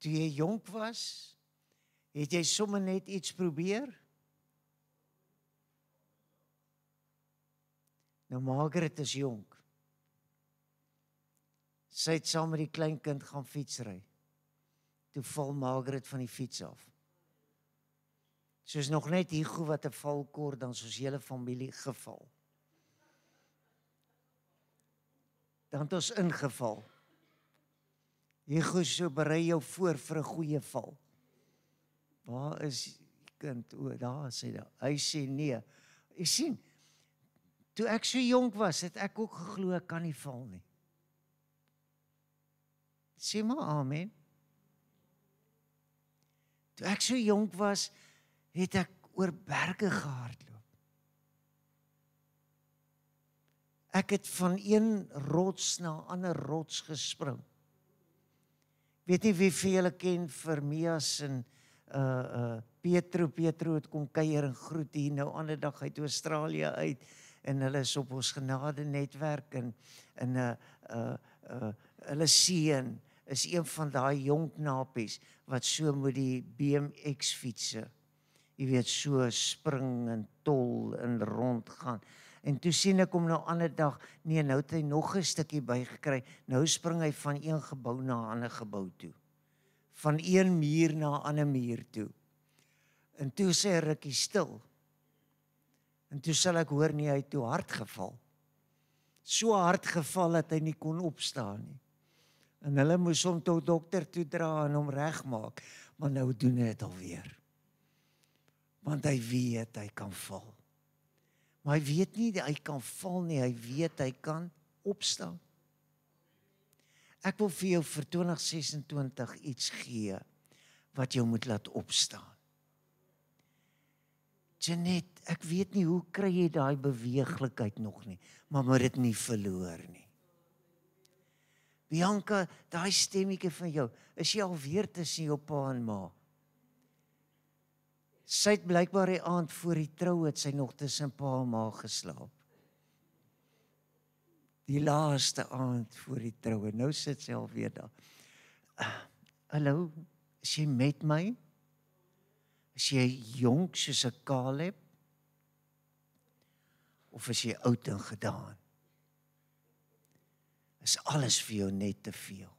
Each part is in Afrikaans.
Toe jy jonk was, het jy sommer net iets probeer? Nou Margaret is jonk. Sy het saam met die kleinkind gaan fietsry. Toe val Margaret van die fiets af. Soos nog net Hugo wat 'n val kort, dan soos hele familie geval. Dan het ons ingeval. Hugo, so berei jou voor vir 'n goeie val. Waar is die kind? O, daar is hy daar. Hy sê nee. Jy sien, toe ek so jonk was, het ek ook geglo ek kan nie val nie. Sê maar amen. Toe ek so jonk was, het ek oor berge gehardloop. Ek het van een rots na 'n ander rots gespring. Weet nie wie vir julle ken Vermeas en Petro het kom kuier en groet hier nou ander dag uit Australië uit en hulle is op ons genade netwerk en hulle seun is een van daai jong knapies wat so met die BMX fietsse, jy weet, so spring en tol en rondgaan. En toe sien ek hom nou ander dag, nee, nou het hy nog 'n stukkie bygekry, nou spring hy van een gebou na 'n ander gebou toe. Van een muur na 'n ander muur toe. En toe sê hy rukkie stil. En toe sal ek hoor nie, hy het toe hard geval. So hard geval dat hy nie kon opstaan nie. En hulle moes hom tot dokter toe dra en hom regmaak, maar nou doen hy dit alweer. Want hy weet hy kan val. Maar hy weet nie hy kan val nie, hy weet hy kan opstaan. Ek wil vir jou vir 2026 iets gee wat jou moet laat opstaan. Jeanette, ek weet nie hoe kry jy daai beweeglikheid nog nie, maar moet dit nie verloor nie. Bianca, daai stemmetjie van jou, is jy alweer tussen jou pa en ma? Sy het blykbaar die aand voor die trou het sy nog tussen pa en ma geslaap. Die laaste aand voor die troue, nou sit sy alweer daar. Hallo, is jy met my? Is jy jonk soos 'n Caleb? Of is jy oud en gedaan? Is alles vir jou net te veel?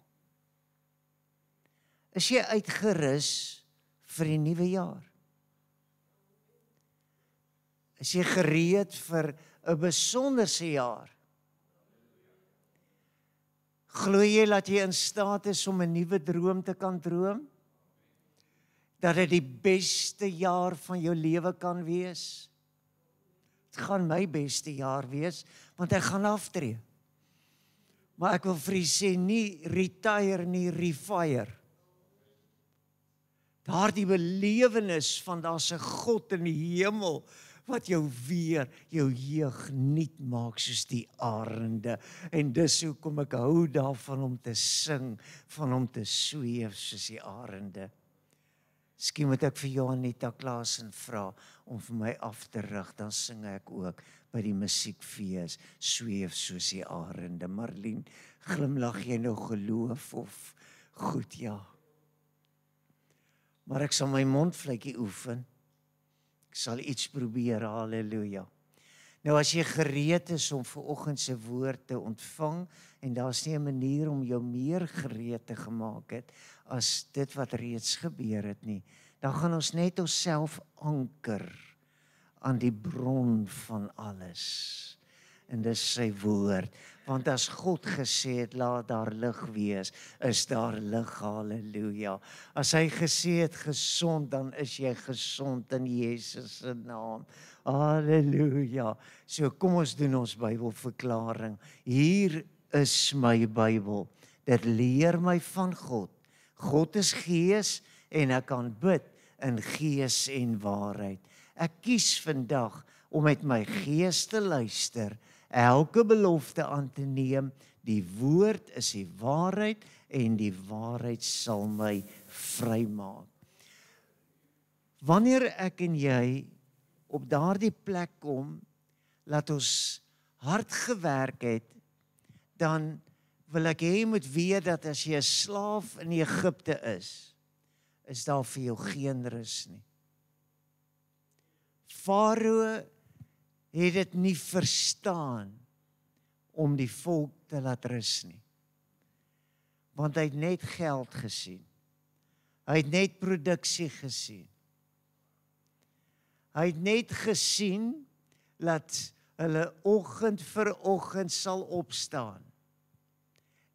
Is jy uitgerus vir die nuwe jaar? Is jy gereed vir 'n besonderse jaar? Glo jy dat jy in staat is om 'n nuwe droom te kan droom? Dat dit die beste jaar van jou lewe kan wees? Dit gaan my beste jaar wees, want ek gaan aftree. Maar ek wil vir u sê, nie retire nie, refire. Daardie belewenis van daar's 'n God in die hemel, wat jou weer, jou jeug nuut maak soos die arende. En dis hoekom ek hou daarvan om te sing, van om te sweef soos die arende. Miskien moet ek vir Janita Klaasen vra om vir my af te rig, dan sing ek ook by die musiekfees, sweef soos die arende. Marlien, glimlag jy nou geloof of goed, ja. Maar ek sal my mondvletjie oefen. Ek sal iets probeer, halleluja. Nou as jy gereed is om vanoggend se woord te ontvang, en daar's nie 'n manier om jou meer gereed te gemaak het, as dit wat reeds gebeur het nie, dan gaan ons net onsself anker aan die bron van alles. En dis sy woord. Want as God gesê het, laat daar lig wees, is daar lig, halleluja. As hy gesê het gesond, dan is jy gesond in Jesus se naam. Halleluja. So kom ons doen ons Bybelverklaring. Hier is my Bybel. Dit leer my van God. God is gees en ek kan bid in gees en waarheid. Ek kies vandag om met my gees te luister, elke belofte aan te neem. Die woord is die waarheid en die waarheid sal my vrymaak. Wanneer ek en jy op daardie plek kom, laat ons hard gewerk het, dan wil ek hê jy moet weet dat as jy 'n slaaf in Egipte is daar vir jou geen rus nie. Farao het dit nie verstaan om die volk te laat rus nie. Want hy het net geld gesien. Hy het net produksie gesien. Hy het net gesien dat hulle oggend vir oggend sal opstaan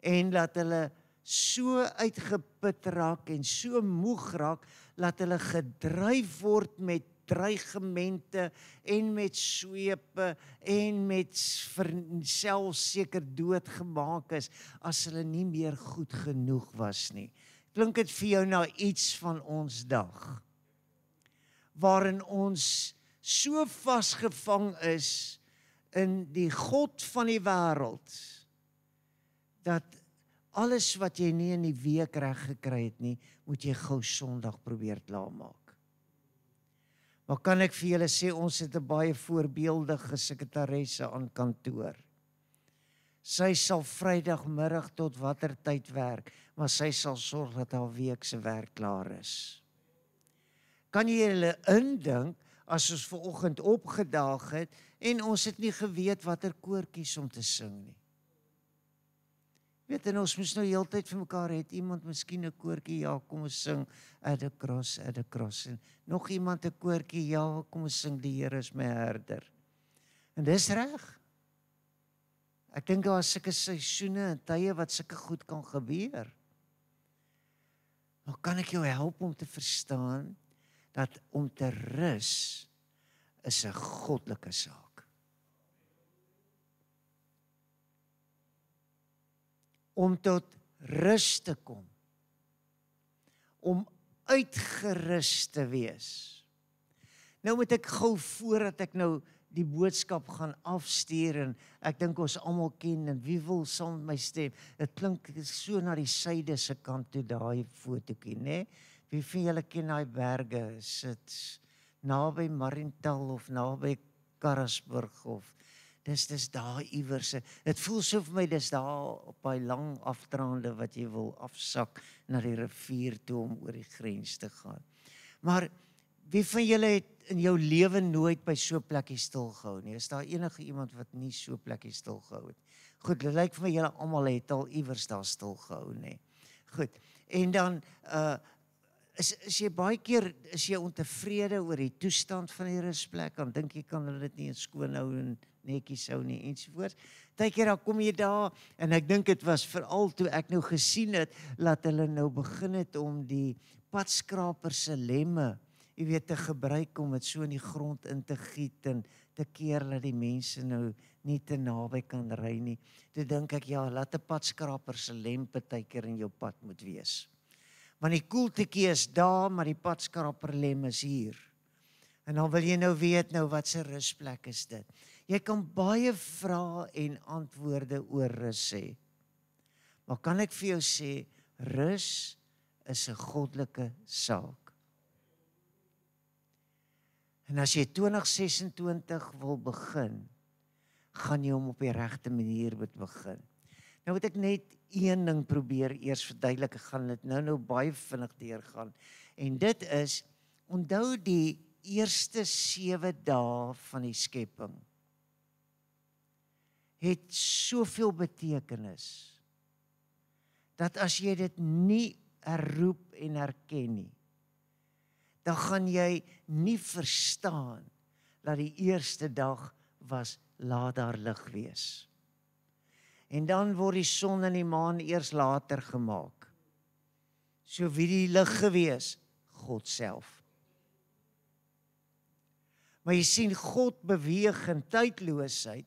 en dat hulle so uitgeput raak en so moeg raak dat hulle gedryf word met dreigemente en met swepe en met selfs seker doodgemaak is as hulle nie meer goed genoeg was nie. Klink dit vir jou na iets van ons dag, waarin ons so vasgevang is in die God van die wêreld, dat alles wat jy nie in die week reg gekry het nie, moet jy gou Sondag probeer klaarmaak. Maar kan ek vir julle sê, ons het 'n baie voorbeeldige sekretaresse aan kantoor. Sy sal Vrydagmiddag tot watter tyd werk, maar sy sal sorg dat haar week se werk klaar is. Kan jy julle indink, as ons vanoggend opgedaag het, en ons het nie geweet watter koortjies om te sing nie. Weet, en ons moes nou heeltyd vir mekaar, het iemand miskien 'n koortjie, ja, kom ons sing, at the cross, en nog iemand 'n koortjie, ja, kom ons sing, die Here is my herder. En dis reg. Ek dink daar is sulke seisoene en tye wat sulke goed kan gebeur. Maar kan ek jou help om te verstaan, dat om te rus, is 'n goddelike saak. Om tot rus te kom, om uitgerus te wees. Nou moet ek gou, voordat ek nou die boodskap gaan afstuur, en ek dink ons almal ken, en wie wil saam met my stem, dit klink so na die suide se kant toe, daai fotootjie, né? Wie van julle ken daai berge, sit naby Mariental of naby Karasburg of dis daar iewers. Dit voel so vir my, dis daar op daai lang afdraande wat jy wil afsak na die rivier toe om oor die grens te gaan. Maar wie van julle het in jou lewe nooit by so 'n plekkie stilgehou nie? Is daar enige iemand wat nie so 'n plekkie stilgehou het? Goed, dit lyk vir my julle almal het al iewers daar stilgehou, nê? Goed. En dan is jy baie keer ontevrede oor die toestand van die rusplek, dan dink jy kan hulle dit nie skoon hou en netjies hou nie ensovoorts. Partykeer dan kom jy daar, en ek dink dit was veral toe ek nou gesien het dat hulle nou begin het om die padskraper se lemme, jy weet, te gebruik om dit so in die grond in te giet en te keer dat die mense nou nie te naby kan ry nie. Toe dink ek, ja, laat 'n padskraper se lem partykeer in jou pad moet wees. Want die koeltetjie is daar, maar die padskraperlem is hier. En dan wil jy nou weet, nou wat se rusplek is dit? Jy kan baie vrae en antwoorde oor rus hê. Maar kan ek vir jou sê, rus is 'n goddelike saak. En as jy 2026 wil begin, gaan jy hom op die regte manier moet begin. Nou moet ek net een ding probeer eers verduidelik, ek gaan dit nou baie vinnig deurgaan. En dit is, onthou die eerste 7 dae van die skepping het soveel betekenis, dat as jy dit nie herroep en herken nie, dan gaan jy nie verstaan dat die eerste dag was, laat daar lig wees. En dan word die son en die maan eers later gemaak. So wie die lig gewees? God self. Maar jy sien, God beweeg in tydloosheid,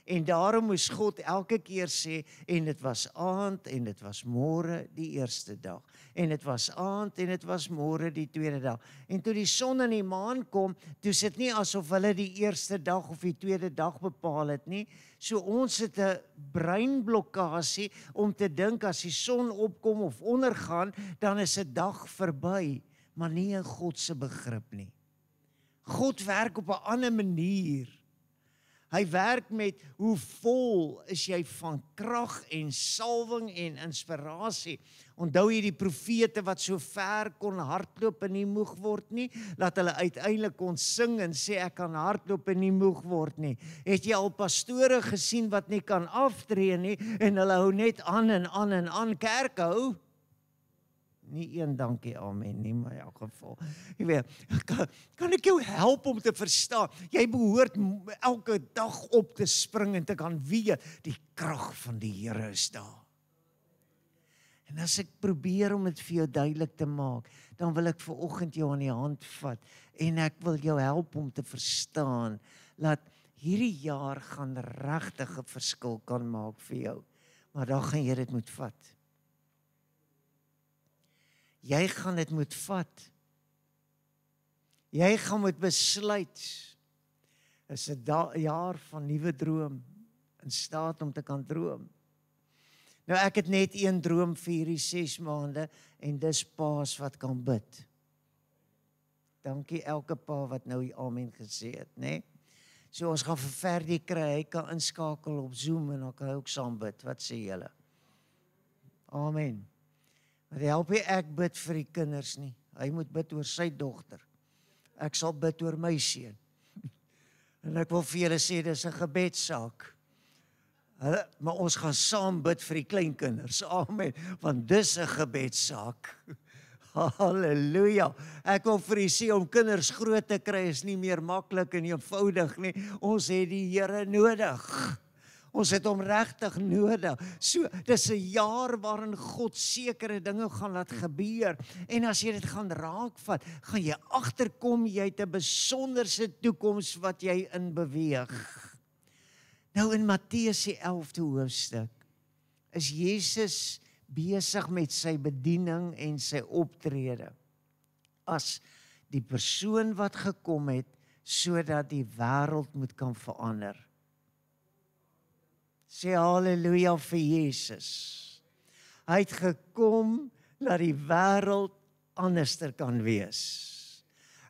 en daarom moes God elke keer sê, en dit was aand, en dit was môre die eerste dag, en dit was aand, en dit was môre die tweede dag. En toe die son en die maan kom, toe is dit nie asof hulle die eerste dag of die tweede dag bepaal het nie. So ons het 'n breinblokkasie om te dink as die son opkom of ondergaan, dan is 'n dag verby, maar nie in God se begrip nie. God werk op 'n ander manier. Hy werk met hoe vol is jy van krag en salwing en inspirasie. Onthou jy die profete wat so ver kon hardloop en nie moeg word nie, dat hulle uiteindelik kon sing en sê ek kan hardloop en nie moeg word nie. Het jy al pastore gesien wat nie kan aftree nie en hulle hou net aan en aan en aan kerk hou? Nie een dankie, amen, nie maar in elk geval. Jy weet, kan ek jou help om te verstaan? Jy behoort elke dag op te spring en te kan weet, die krag van die Here is daar. En as ek probeer om dit vir jou duidelik te maak, dan wil ek vanoggend jou aan die hand vat en ek wil jou help om te verstaan dat hierdie jaar gaan regtig 'n verskil kan maak vir jou. Maar dan gaan jy dit moet vat. Jy gaan dit moet vat. Jy gaan moet besluit. Is 'n jaar van nuwe droom, in staat om te kan droom. Nou ek het net een droom vir hierdie 6 maande en dis pa's wat kan bid. Dankie elke pa wat nou die amen gesê het, né? So ons gaan vir Ferdi kry, hy kan inskakel op Zoom en dan kan hy ook saam bid. Wat sê julle? Amen. Maar help nie ek bid vir die kinders nie. Hy moet bid oor sy dogter. Ek sal bid oor my seun. En ek wil vir julle sê, dis 'n gebedssaak. Maar ons gaan saam bid vir die kleinkinders. Amen. Want dis 'n gebedssaak. Halleluja. Ek wil vir u sê, om kinders groot te kry is nie meer maklik en eenvoudig nie. Ons het die Here nodig. Ons het hom regtig nodig. So, dis 'n jaar waarin God sekere dinge gaan laat gebeur. En as jy dit gaan raakvat, gaan jy agterkom jy het 'n besonderse toekoms wat jy in beweeg. Nou in Matteus die 11de hoofstuk is Jesus besig met sy bediening en sy optrede as die persoon wat gekom het sodat die wêreld moet kan verander. Sê halleluja vir Jesus. Hy het gekom dat die wêreld anderster kan wees.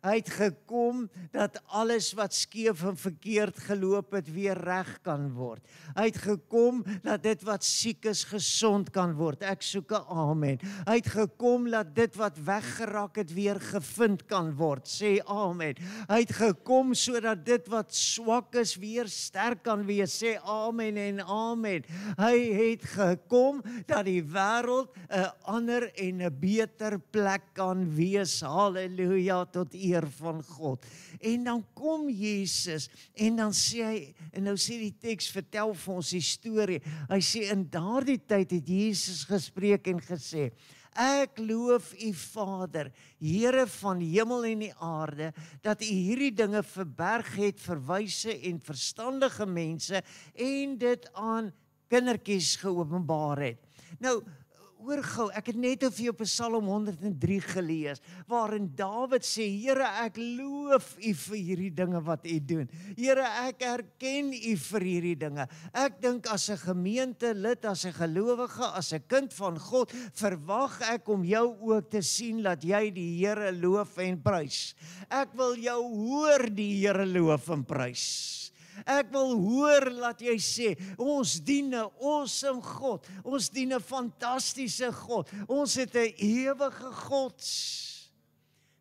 Hy het gekom dat alles wat skeef en verkeerd geloop het weer reg kan word. Hy het gekom dat dit wat siek is gesond kan word. Ek soek 'n amen. Hy het gekom dat dit wat weggeraak het weer gevind kan word. Sê amen. Hy het gekom sodat dit wat swak is weer sterk kan wees. Sê amen en amen. Hy het gekom dat die wêreld 'n ander en 'n beter plek kan wees. Halleluja, tot eer van God. En dan kom Jesus en dan sê hy, en nou sê die teks, vertel vir ons die storie. Hy sê in daardie tyd het Jesus gespreek en gesê, ek loof u Vader, Here van hemel en die aarde, dat u hierdie dinge verberg het vir wyse en verstandige mense en dit aan kindertjies geopenbaar het. Nou, hoor gou, ek het net vir jou Psalm 103 gelees, waarin Dawid sê, Here, ek loof u vir hierdie dinge wat u doen. Here, ek erken u vir hierdie dinge. Ek dink as 'n gemeentelid, as 'n gelowige, as 'n kind van God, verwag ek om jou ook te sien dat jy die Here loof en prys. Ek wil jou hoor die Here loof en prys. Ek wil hoor dat jy sê, ons dien 'n awesome God, ons dien 'n fantastiese God, ons het 'n ewige God.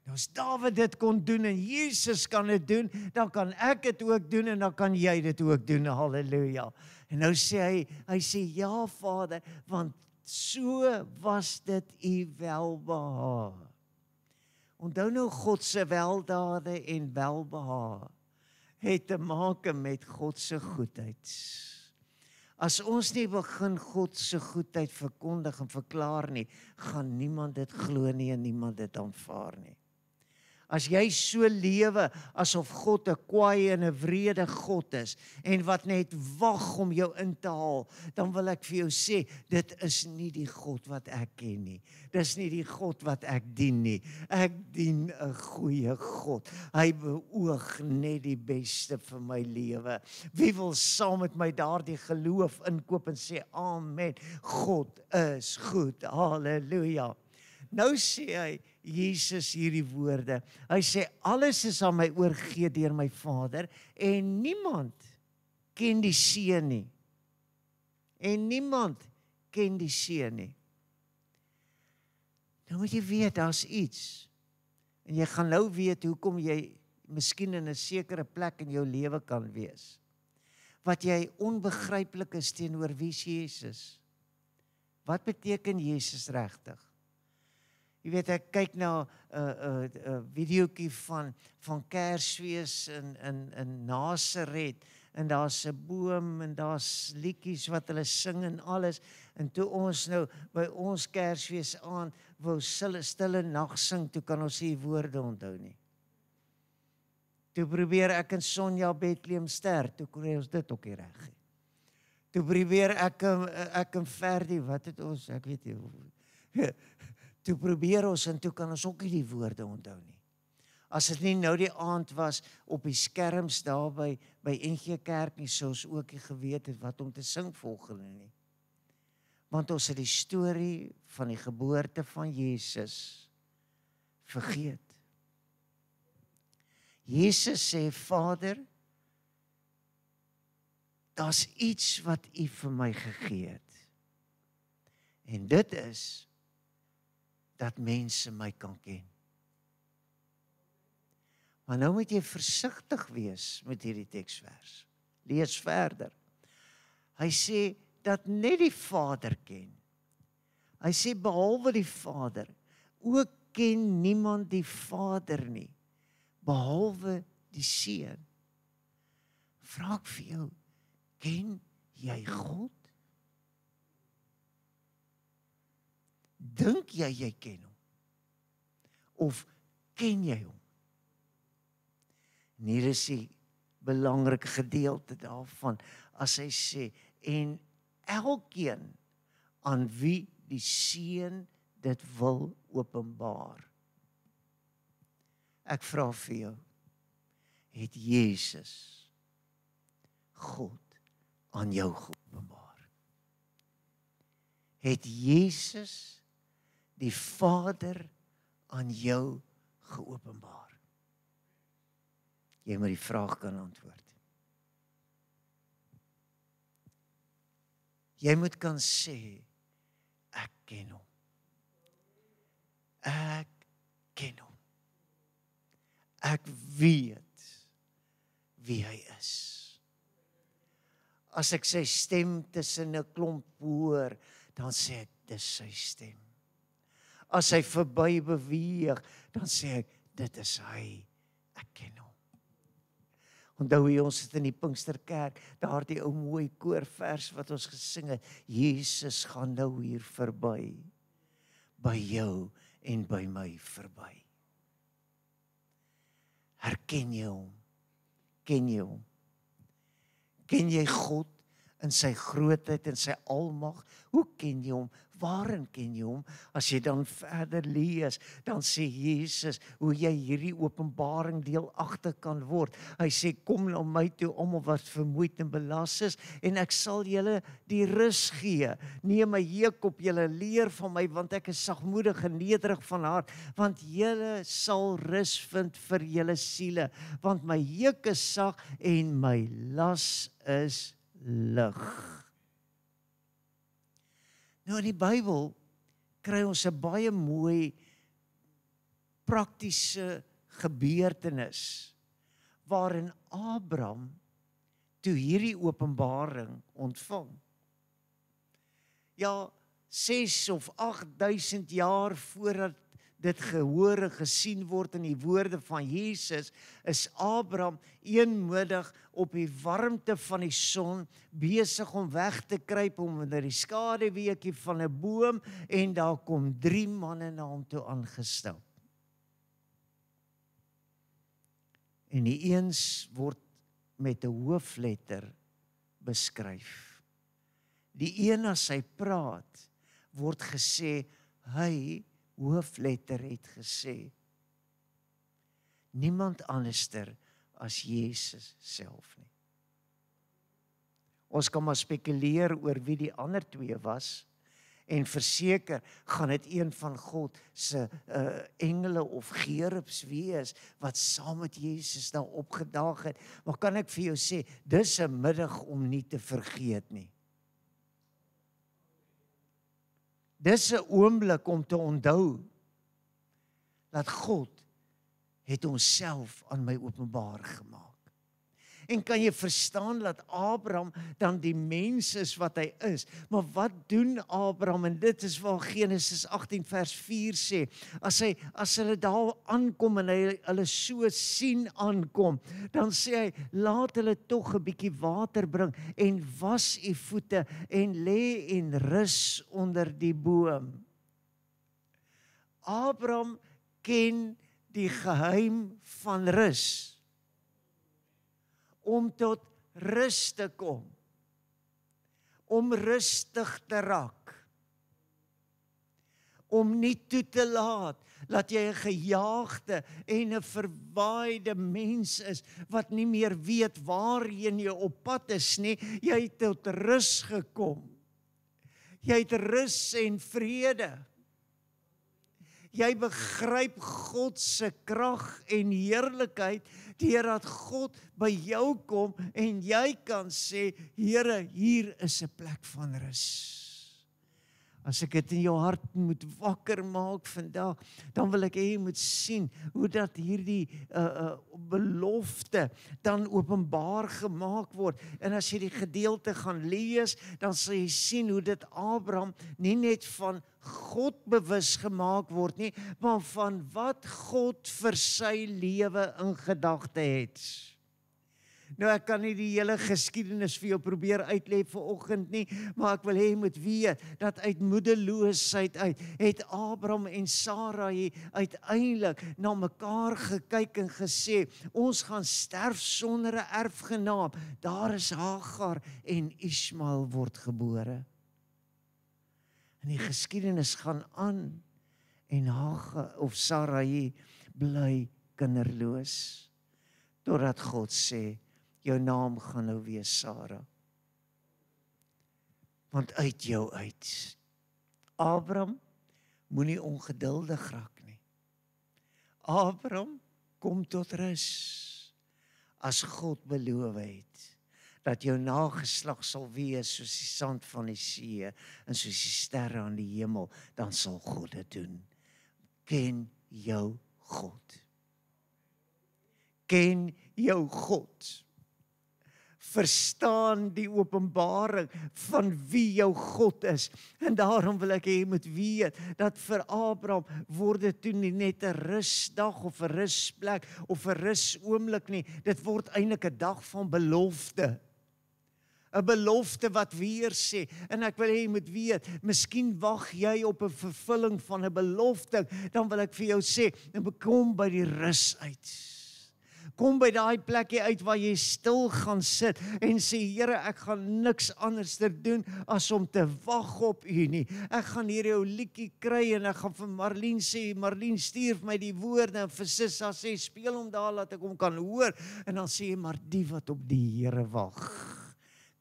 Nou as Dawid dit kon doen en Jesus kan dit doen, dan kan ek dit ook doen en dan kan jy dit ook doen, halleluja. En nou sê hy sê, ja Vader, want so was dit u welbehae. Onthou nou God se weldade en welbehae het te maak met God se goedheid. As ons nie begin God se goedheid verkondig en verklaar nie, gaan niemand dit glo nie en niemand dit aanvaar nie. As jy so lewe asof God 'n kwaai en 'n wrede God is en wat net wag om jou in te haal, dan wil ek vir jou sê, dit is nie die God wat ek ken nie. Dis nie die God wat ek dien nie. Ek dien 'n goeie God. Hy beoog net die beste vir my lewe. Wie wil saam met my daardie geloof inkoop en sê, amen, God is goed, halleluja. Nou sê hy, Jesus hierdie woorde, hy sê, alles is aan my oorgegee deur my Vader, en niemand ken die Seun nie. En niemand ken die Seun nie. Nou moet jy weet, daar's iets. En jy gaan nou weet hoekom jy miskien in 'n sekere plek in jou lewe kan wees. Wat jy onbegryplik is teenoor wie is Jesus. Wat beteken Jesus regtig? Jy weet, ek kyk na 'n videoetjie van Kersfees in Nasaret, en daar's 'n boom en daar's liedjies wat hulle sing en alles. En toe ons nou by ons Kersfees aand wou stille nag sing, toe kan ons nie woorde onthou nie. Toe probeer ek en Sonja Bethlehem ster, toe kry ons dit ook nie reg. Toe probeer ek en Ferdi, wat het ons, ek weet nie, toe probeer ons en toe kan ons ook nie die woorde onthou nie. As dit nie nou die aand was op die skerms daar by NG Kerk nie, sou ons ook nie geweet het wat om te sing volgende nie. Want ons het die storie van die geboorte van Jesus vergeet. Jesus sê, Vader, daar's iets wat U vir my gegee het. En dit is dat mense my kan ken. Maar nou moet jy versigtig wees met hierdie teksvers. Lees verder. Hy sê dat net die Vader ken. Hy sê behalwe die Vader, ook ken niemand die Vader nie, behalwe die Seun. Vra ek vir jou, ken jy God? Dink jy ken hom? Of ken jy hom? En hier is die belangrike gedeelte daarvan, as hy sê, en elkeen aan wie die Seun dit wil openbaar. Ek vra vir jou, het Jesus God aan jou geopenbaar? Het Jesus die Vader aan jou geopenbaar? Jy moet die vraag kan antwoord. Jy moet kan sê, ek ken hom. Ek ken hom. Ek weet wie hy is. As ek sy stem tussen 'n klomp hoor, dan sê ek, dis sy stem. As hy verby beweeg, dan sê ek, dit is hy. Ek ken hom. Onthou jy, ons het in die Pinksterkerk, daardie ou mooi koorvers wat ons gesing het, Jesus gaan nou hier verby, by jou en by my verby. Herken jy hom? Ken jy hom? Ken jy God in sy grootheid en sy almag? Hoe ken jy hom? Waarin ken jy hom? As jy dan verder lees, dan sê Jesus hoe jy hierdie openbaring deelagtig kan word. Hy sê, kom na my toe almal wat vermoeid en belas is, en ek sal julle die rus gee. Neem my juk op julle, leer van my, want ek is sagmoedig en nederig van hart, want julle sal rus vind vir julle siele, want my juk is sag en my las is lig. Nou in die Bybel kry ons 'n baie mooi praktiese gebeurtenis waarin Abraham toe hierdie openbaring ontvang. Ja, 6 of 8000 jaar voordat dit gehoor en gesien word in die woorde van Jesus, is Abraham eenmiddag op die warmte van die son besig om weg te kruip om onder die skaduweetjie van 'n boom, en daar kom 3 manne na hom toe aangestap. En die eens word met 'n hoofletter beskryf. Die een as hy praat, word gesê, hy hoofletter het gesê. Niemand anderster as Jesus self nie. Ons kan maar spekuleer oor wie die ander 2 was, En verseker gaan dit een van God se engele of gerubs wees wat saam met Jesus daar opgedaag het. Maar kan ek vir jou sê, dis 'n middag om nie te vergeet nie. Dis 'n oomblik om te onthou dat God het homself aan my openbaar gemaak. En kan jy verstaan dat Abraham dan die mens is wat hy is? Maar wat doen Abraham? En dit is waar Genesis 18 vers 4 sê, as hulle daar aankom en hy hulle so sien aankom, dan sê hy, laat hulle tog 'n bietjie water bring en was u voete en lê en rus onder die boom. Abraham ken die geheim van rus. Om tot rus te kom, om rustig te raak, om nie toe te laat, dat jy 'n gejaagde en 'n verwaaide mens is, wat nie meer weet waarheen jy op pad is nie, jy het tot rus gekom, jy het rus en vrede, jy begryp God se krag en heerlikheid, deurdat God by jou kom en jy kan sê, Here, hier is 'n plek van rus. As ek dit in jou hart moet wakker maak vandag, dan wil ek hê jy moet sien hoe dat hierdie belofte dan openbaar gemaak word. En as jy die gedeelte gaan lees, dan sal jy sien hoe dit Abraham nie net van God bewus gemaak word nie, maar van wat God vir sy lewe in gedagte het. Nou ek kan nie die hele geskiedenis vir jou probeer uitlê vanoggend nie, maar ek wil hê jy moet weet dat uit moedeloosheid uit het Abraham en Sarai uiteindelik na mekaar gekyk en gesê, ons gaan sterf sonder 'n erfgenaam. Daar is Hagar en Ismael word gebore. En die geskiedenis gaan aan en Hagar of Sarai bly kinderloos, totdat God sê, jou naam gaan nou wees Sara. Want uit jou uit. Abraham moenie ongeduldig raak nie. Abraham kom tot rus. As God beloof het dat jou nageslag sal wees soos die sand van die see en soos die sterre aan die hemel, dan sal God dit doen. Ken jou God. Ken jou God. Verstaan die openbaring van wie jou God is. En daarom wil ek hê jy moet weet, dat vir Abraham word dit toe nie net 'n rusdag of 'n rusplek of 'n rusoomblik nie, dit word eintlik 'n dag van belofte. 'n Belofte wat weer sê, en ek wil hê jy moet weet, miskien wag jy op 'n vervulling van 'n belofte, dan wil ek vir jou sê, kom by die rus uit. Kom by daai plekkie uit waar jy stil gaan sit en sê, Here, ek gaan niks anders doen as om te wag op U nie. Ek gaan hier jou liedjie kry en ek gaan vir Marlene sê, Marlene stuur my die woorde, en vir Sissa sê, speel hom daar, laat ek hom kan hoor. En dan sê jy, maar die wat op die Here wag,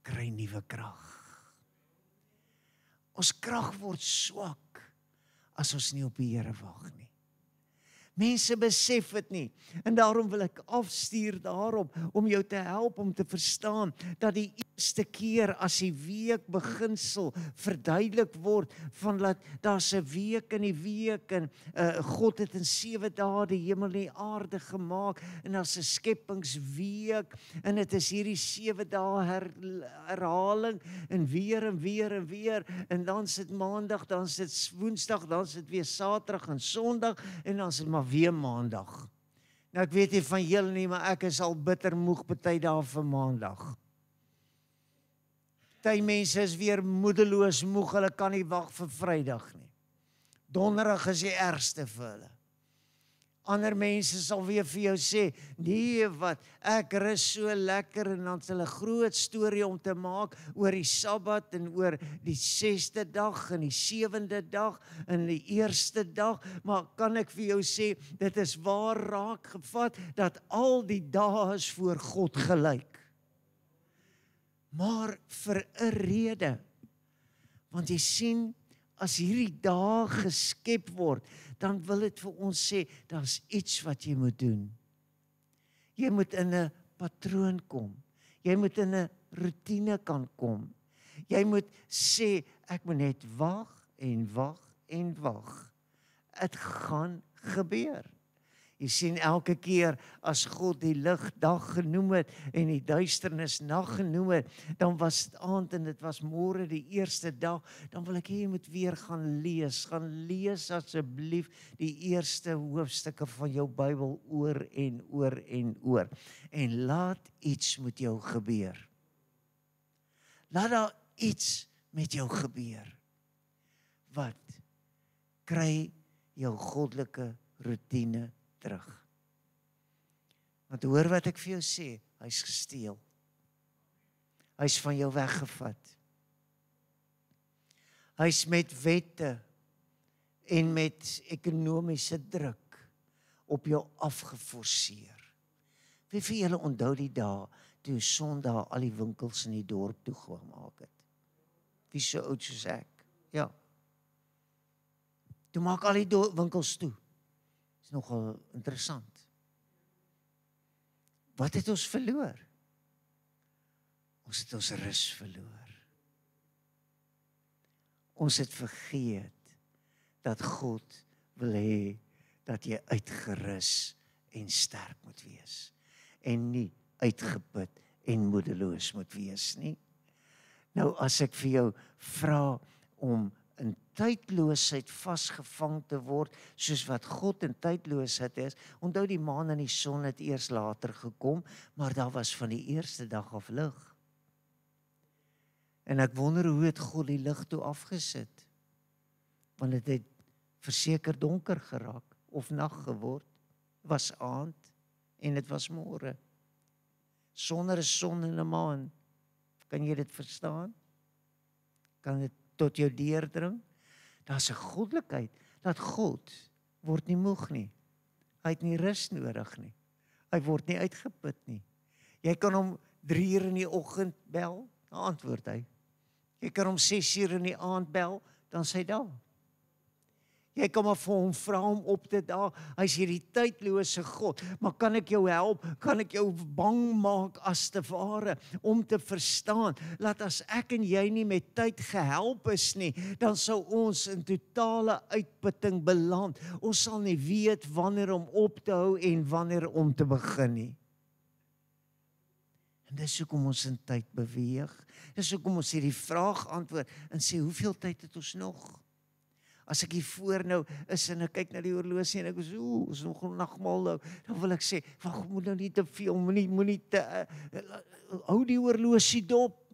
kry nuwe krag. Ons krag word swak as ons nie op die Here wag nie. Mense besef dit nie, en daarom wil ek afstuur daarop, om jou te help om te verstaan, dat die eerste keer as die week beginsel verduidelik word, van dat daar's 'n week in die week, en God het in 7 dae die hemel en die aarde gemaak, en daar's 'n skepingsweek, en dit is hierdie 7 dae herhaling, en weer, en dan is dit maandag, dan is dit woensdag, dan is dit weer Saterdag en Sondag, en dan is dit maar weer maandag. Nou ek weet nie van julle nie, maar ek is al bitter moeg party dae vir maandag. Party mense is weer moedeloos moeg, hulle kan nie wag vir Vrydag nie. Donderdag is die ergste vir hulle. Ander mense sal weer vir jou sê, nee wat, ek rus so lekker, en dan is hulle groot storie om te maak oor die Sabbat en oor die 6de dag en die 7de dag en die 1ste dag, maar kan ek vir jou sê, dit is waar raak gevat, dat al die dae is voor God gelyk. Maar vir 'n rede, want jy sien, as hierdie dae geskep word, dan wil dit vir ons sê, daar's iets wat jy moet doen. Jy moet in 'n patroon kom. Jy moet in 'n roetine kan kom. Jy moet sê, ek moet net wag en wag en wag. Dit gaan gebeur. Jy sien elke keer as God die lig dag genoem het en die duisternis nag genoem het, dan was dit aand en dit was môre die eerste dag, dan wil ek hê jy moet weer gaan lees asseblief die eerste hoofstukke van jou Bybel oor en oor en oor. En laat iets met jou gebeur. Laat daar iets met jou gebeur. Wat? Kry jou goddelike roetine terug. Want hoor wat ek vir jou sê, hy's gesteel. Hy's van jou weggevat. Hy's met wette en met ekonomiese druk op jou afgeforceer. Wie vir julle onthou die dae toe Sondag al die winkels in die dorp toe gemaak het? Wie so oud soos ek? Ja. Toe maak al die winkels toe. Is nogal interessant. Wat het ons verloor? Ons het ons rus verloor. Ons het vergeet dat God wil hê dat jy uitgerus en sterk moet wees en nie uitgeput en moedeloos moet wees nie. Nou as ek vir jou vra om in tydloosheid vasgevang te word, soos wat God in tydloosheid is, onthou die maan en die son het eers later gekom, maar daar was van die eerste dag af lig. En ek wonder hoe het God die lig toe afgesit, want dit het verseker donker geraak, of nag geword, was aand, en dit was môre. Sonder 'n son en 'n maan, kan jy dit verstaan? Kan dit tot jou deurdring? Daar's 'n goddelikheid, dat God word nie moeg nie. Hy het nie rus nodig nie. Hy word nie uitgeput nie. Jy kan hom 3 uur in die oggend bel, dan antwoord hy. Jy kan hom 6 uur in die aand bel, dan sê hy daar. Jy kan maar vir hom vra om op te daag. Hy's hierdie tydlose God. Maar kan ek jou help? Kan ek jou bang maak as te ware om te verstaan dat as ek en jy nie met tyd gehelp is nie, dan sou ons in totale uitputting beland. Ons sal nie weet wanneer om op te hou en wanneer om te begin nie. En dis hoekom ons in tyd beweeg. Dis hoekom ons hierdie vraag antwoord en sê, hoeveel tyd het ons nog? As ek hier voor nou is en ek kyk na die horlosie en ek is, is nog 'n nagmaal nou, dan wil ek sê, wag, moet nou nie te veel, moenie te, hou die horlosie dop.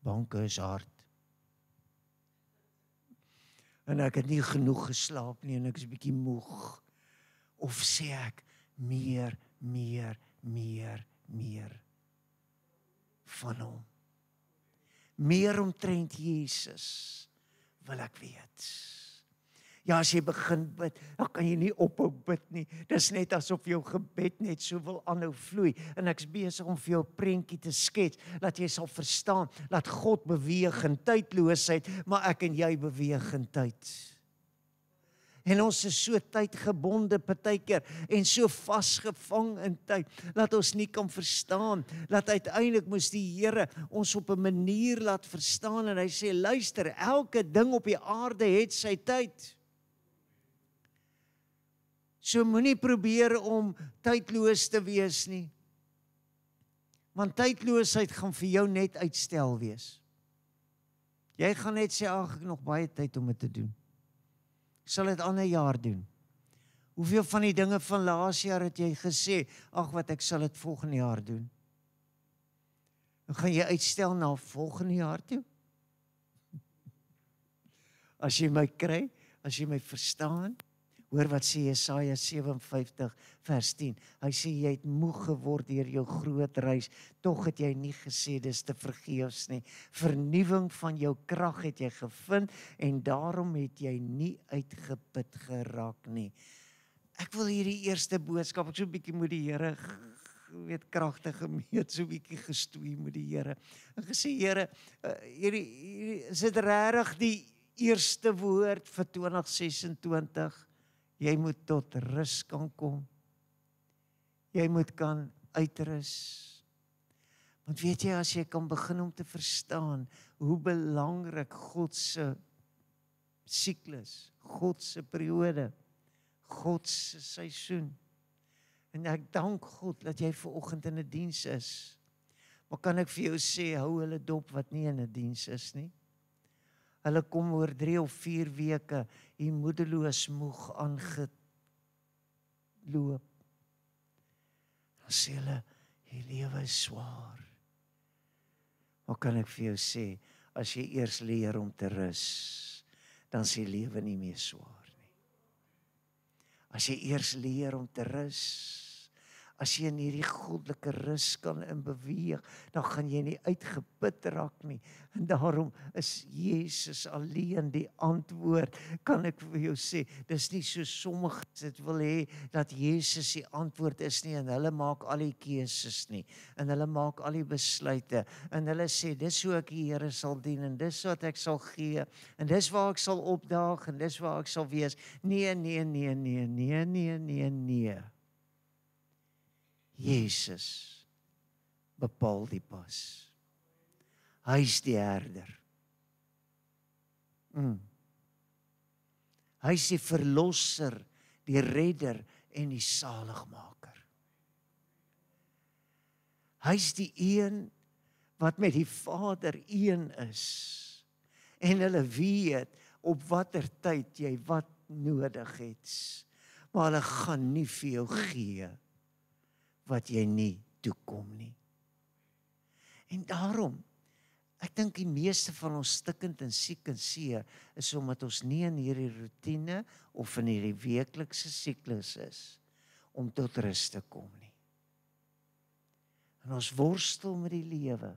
Banke is hard. En ek het nie genoeg geslaap nie en ek is 'n bietjie moeg. Of sê ek, meer van hom. Meer omtrent Jesus wil ek weet. Ja, as jy begin bid, dan kan jy nie ophou bid nie. Dis net asof jou gebed net so wil aanhou vloei. En ek's besig om vir jou 'n prentjie te skets, dat jy sal verstaan, dat God beweeg in tydloosheid, maar ek en jy beweeg in tyd. En ons is so tydgebonde partykeer en so vasgevang in tyd, dat ons nie kan verstaan, dat uiteindelik moes die Here ons op 'n manier laat verstaan en hy sê, luister, elke ding op die aarde het sy tyd. So moenie probeer om tydloos te wees nie, want tydloosheid gaan vir jou net uitstel wees. Jy gaan net sê, ag, ek het nog baie tyd om dit te doen. Ek sal dit ander jaar doen. Hoeveel van die dinge van laas jaar het jy gesê, ag wat, ek sal dit volgende jaar doen. Dan gaan jy uitstel na volgende jaar toe. As jy my kry, as jy my verstaan, hoor wat sê Jesaja 57 vers 10. Hy sê, jy het moeg geword deur jou groot reis, tog het jy nie gesê, dis te vergeefs nie. Vernuwing van jou krag het jy gevind, en daarom het jy nie uitgeput geraak nie. Ek wil hierdie eerste boodskap, ek so 'n bietjie moet die Here, weet, kragtig gemeet, so 'n bietjie gestoei met die Here. En gesê, Here, hierdie is dit regtig eerste woord vir 2026, jy moet tot rus kan kom. Jy moet kan uitrus. Want weet jy, as jy kan begin om te verstaan hoe belangrik God se siklus, God se periode, God se seisoen. En ek dank God dat jy vanoggend in 'n diens is. Maar kan ek vir jou sê, hou hulle dop wat nie in 'n diens is nie. Hulle kom oor 3 of 4 weke hier moedeloos moeg aangeloop. Dan sê hulle, die lewe is swaar. Maar kan ek vir jou sê, as jy eers leer om te rus, dan is die lewe nie meer swaar nie. As jy eers leer om te rus, as jy in hierdie goddelike rus kan inbeweeg, dan gaan jy nie uitgeput raak nie. En daarom is Jesus alleen die antwoord. Kan ek vir jou sê, dis nie so sommige dit wil hê dat Jesus die antwoord is nie, en hulle maak al die keuses nie, en hulle maak al die besluite, en hulle sê, dis hoe ek die Here sal dien, en dis wat ek sal gee, en dis waar ek sal opdaag, en dis waar ek sal wees. Nee, nee, nee, nee, nee, nee, nee, nee. Jesus bepaal die pas. Hy is die herder. Hy is die verlosser, die redder en die saligmaker. Hy is die een wat met die Vader een is. En hulle weet op watter tyd jy wat nodig het. Maar hulle gaan nie vir jou gee wat jy nie toekom nie. En daarom, ek dink die meeste van ons stikkend en siek en seer is omdat ons nie in hierdie routine of in hierdie weeklikse siklus is om tot rus te kom nie. En ons worstel met die lewe.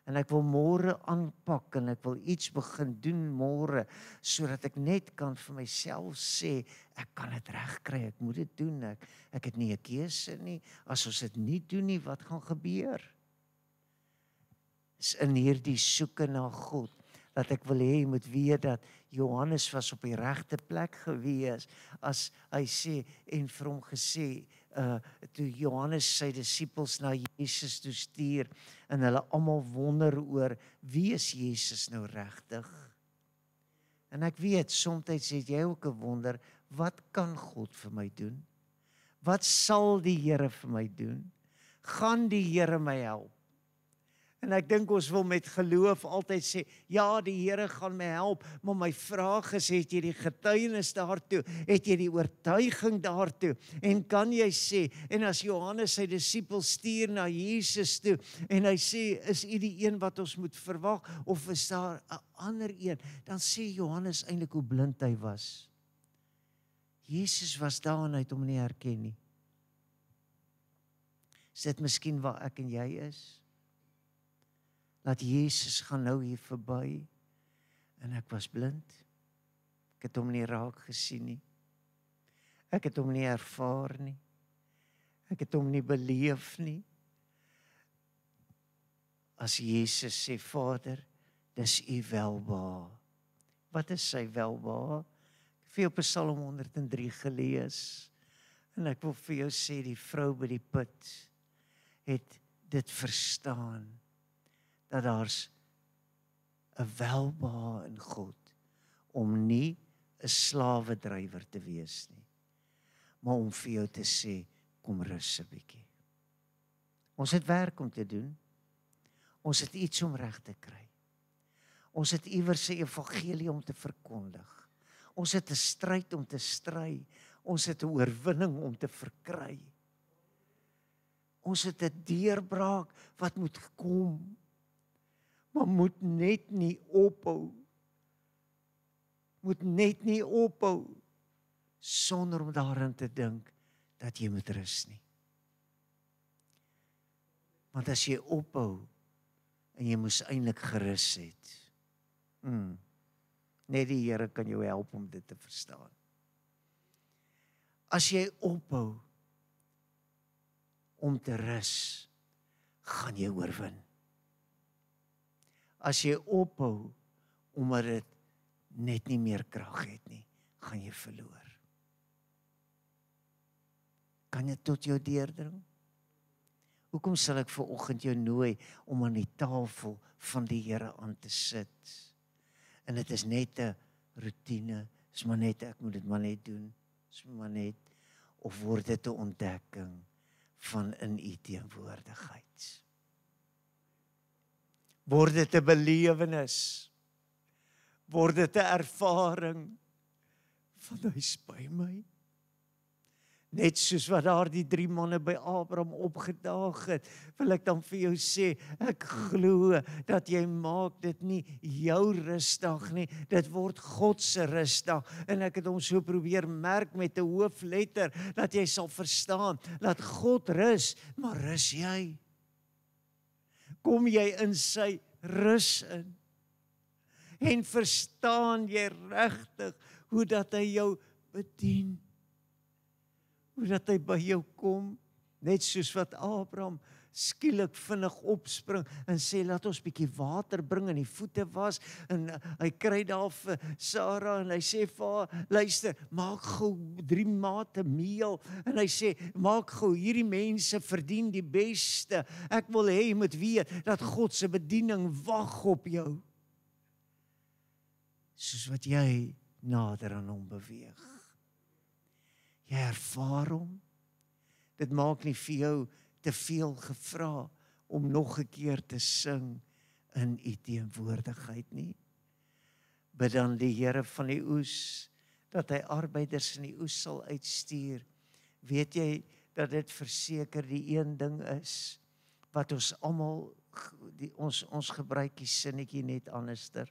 En ek wil môre aanpak en ek wil iets begin doen môre, sodat ek net kan vir myself sê, ek kan dit regkry, ek moet dit doen, ek het nie 'n keuse nie, as ons dit nie doen nie, wat gaan gebeur? Is in hierdie soeke na God, dat ek wil hê jy moet weet dat Johannes was op die regte plek gewees, as hy sê, en vir hom gesê, toe Johannes sy disippels na Jesus toe stuur, en hulle almal wonder oor, wie is Jesus nou regtig? En ek weet, soms het jy ook 'n wonder, wat kan God vir my doen? Wat sal die Here vir my doen? Gaan die Here my help? En ek dink ons wil met geloof altyd sê, ja, die Here gaan my help, maar my vraag is, het jy die getuienis daartoe? Het jy die oortuiging daartoe? En kan jy sê, en as Johannes sy disippels stuur na Jesus toe, en hy sê, is u die een wat ons moet verwag, of is daar 'n ander een? Dan sê Johannes eintlik hoe blind hy was. Jesus was daar en hy het hom nie herken nie. Is dit miskien waar ek en jy is? Dat Jesus gaan nou hier verby, en ek was blind. Ek het hom nie raak gesien nie. Ek het hom nie ervaar nie. Ek het hom nie beleef nie. As Jesus sê, Vader, dis u welbehae. Wat is sy welbehae? Ek het vir jou Psalm 103 gelees, en ek wil vir jou sê, die vrou by die put het dit verstaan, dat daar's 'n welbehae in God, om nie 'n slawedrywer te wees nie, maar om vir jou te sê, kom rus 'n bietjie. Ons het werk om te doen, ons het iets om reg te kry, ons het iewers 'n evangelie om te verkondig, ons het 'n stryd om te stry, ons het 'n oorwinning om te verkry, ons het 'n deurbraak wat moet kom, maar moet net nie ophou. Moet net nie ophou, sonder om daarin te dink, dat jy moet rus nie. Want as jy ophou, en jy moes eintlik gerus het, net die Here kan jou help om dit te verstaan. As jy ophou, om te rus, gaan jy oorwin. As jy ophou, omdat dit net nie meer krag het nie, gaan jy verloor. Kan dit tot jou deurdring? Hoekom sal ek vanoggend jou nooi om aan die tafel van die Here aan te sit? En dit is net 'n roetine, is maar net, ek moet dit maar net doen, is maar net, of word dit 'n ontdekking van in U teenwoordigheid? Word dit 'n belewenis? Word dit 'n ervaring van hy is by my? Net soos wat daar die 3 manne by Abraham opgedaag het, wil ek dan vir jou sê, ek glo dat jy maak dit nie jou rustdag nie, dit word God se rustdag, en ek het hom so probeer merk met 'n hoofletter, dat jy sal verstaan, dat God rus, maar rus jy? Kom jy in sy rus in? En verstaan jy regtig hoe dat hy jou bedien? Hoe dat hy by jou kom, net soos wat Abraham skielik vinnig opspring en sê, laat ons bietjie water bring en die voete was, en hy kry daar vir Sarah, en hy sê vir haar, luister, maak gou 3 mate meel, en hy sê, maak gou, hierdie mense verdien die beste, ek wil hê jy moet weet, dat God se bediening wag op jou, soos wat jy nader aan hom beweeg. Jy ervaar hom. Dit maak nie vir jou te veel gevra om nog 'n keer te sing in U teenwoordigheid nie. Bid dan die Here van die oes, dat hy arbeiders in die oes sal uitstuur. Weet jy dat dit verseker die een ding is, wat ons almal, ons gebruik die sinnetjie net anderster.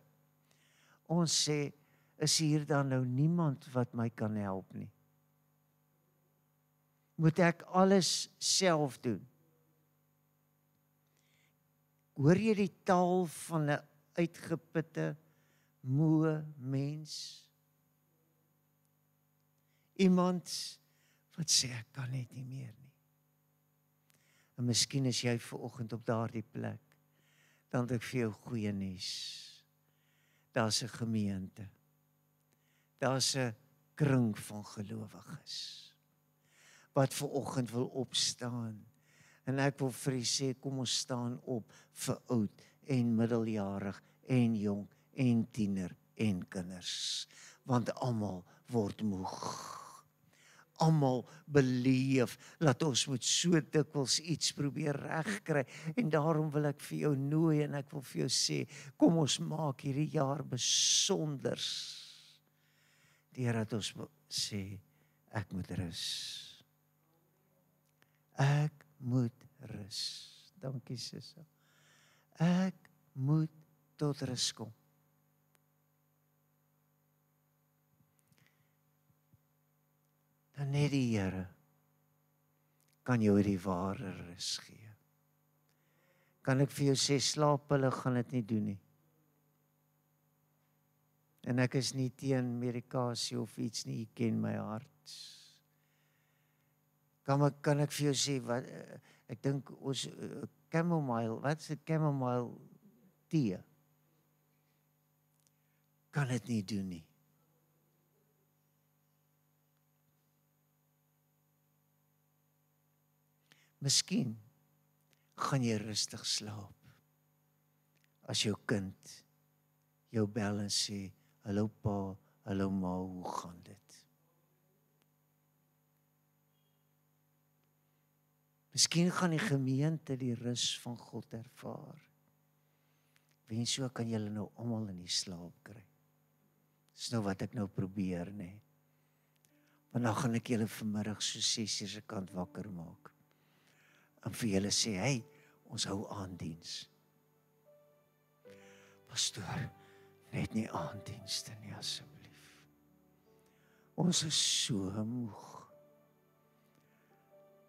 Ons sê, is hier dan nou niemand wat my kan help nie? Moet ek alles self doen? Hoor jy die taal van 'n uitgeputte, moe mens? Iemand wat sê, ek kan net nie meer nie. En miskien is jy vanoggend op daardie plek, dan het ek vir jou goeie nuus. Daar's 'n gemeente. Daar's 'n kring van gelowiges wat vanoggend wil opstaan. En ek wil vir u sê, kom ons staan op vir oud en middeljarig en jong en tiener en kinders. Want almal word moeg. Almal beleef dat ons moet so dikwels iets probeer regkry. En daarom wil ek vir jou nooi en ek wil vir jou sê, kom ons maak hierdie jaar besonders. Deurdat ons sê, ek moet rus. Ek moet rus. Dankie, Sissa. Ek moet tot rus kom. Dan net die Here kan jou die ware rus gee. Kan ek vir jou sê, slaappille gaan dit nie doen nie. En ek is nie teen medikasie of iets nie, ek ken my hart. Kan ek vir jou sê, wat, ek dink ons chamomile, wat is 'n chamomile tee? Kan dit nie doen nie. Miskien gaan jy rustig slaap as jou kind jou bel en sê, hallo pa, hallo ma, hoe gaan dit? Miskien gaan die gemeente die rus van God ervaar. Wens so kan julle nou almal in die slaap kry. Dis nou wat ek nou probeer, nê. Want dan gaan ek julle vanmiddag so 6:00 se kant wakker maak. En vir julle sê, hey, ons hou aanddiens. Pastoor, net nie aanddienste nie asseblief. Ons is so moeg.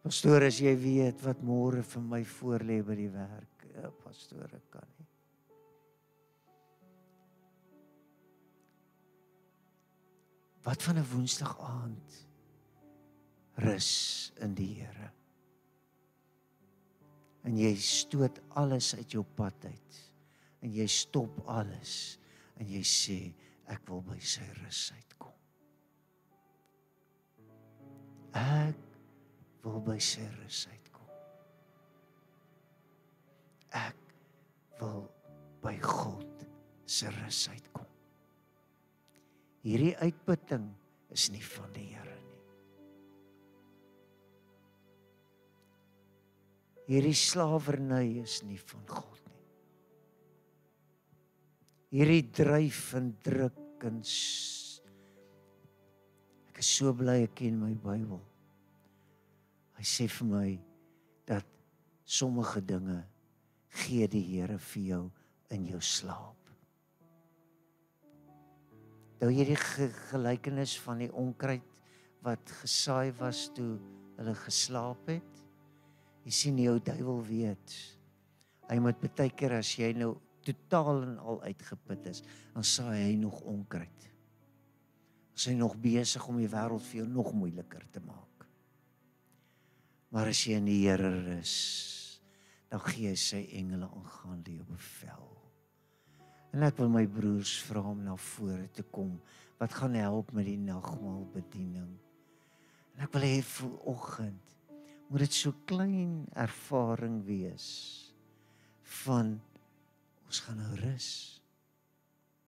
Pastoor, as jy weet wat môre vir my voorlê by die werk, ja, pastoor, ek kan nie. Wat van 'n Woensdag aand? Rus in die Here. En jy stoot alles uit jou pad uit. En jy stop alles. En jy sê, ek wil by sy rus uitkom. Ek wil by sy rus uitkom. Ek wil by God se rus uitkom. Hierdie uitputting is nie van die Here nie. Hierdie slawerny is nie van God nie. Hierdie dryf en druk en ek is so bly ek ken my Bybel. Hy sê vir my dat sommige dinge gee die Here vir jou in jou slaap. Nou hierdie gelykenis van die onkruid wat gesaai was toe hulle geslaap het. Jy sien jou duiwel weet. Hy moet baie keer as jy nou totaal en al uitgeput is, dan saai hy nog onkruid. Is hy nog besig om die wêreld vir jou nog moeiliker te maak. Maar as jy in die Here is, dan gee hy sy engele aangaande jou bevel. En ek wil my broers vra om na vore te kom, wat gaan help met die nagmaalbediening. En ek wil hê vanoggend, moet dit so klein ervaring wees, van ons gaan nou rus.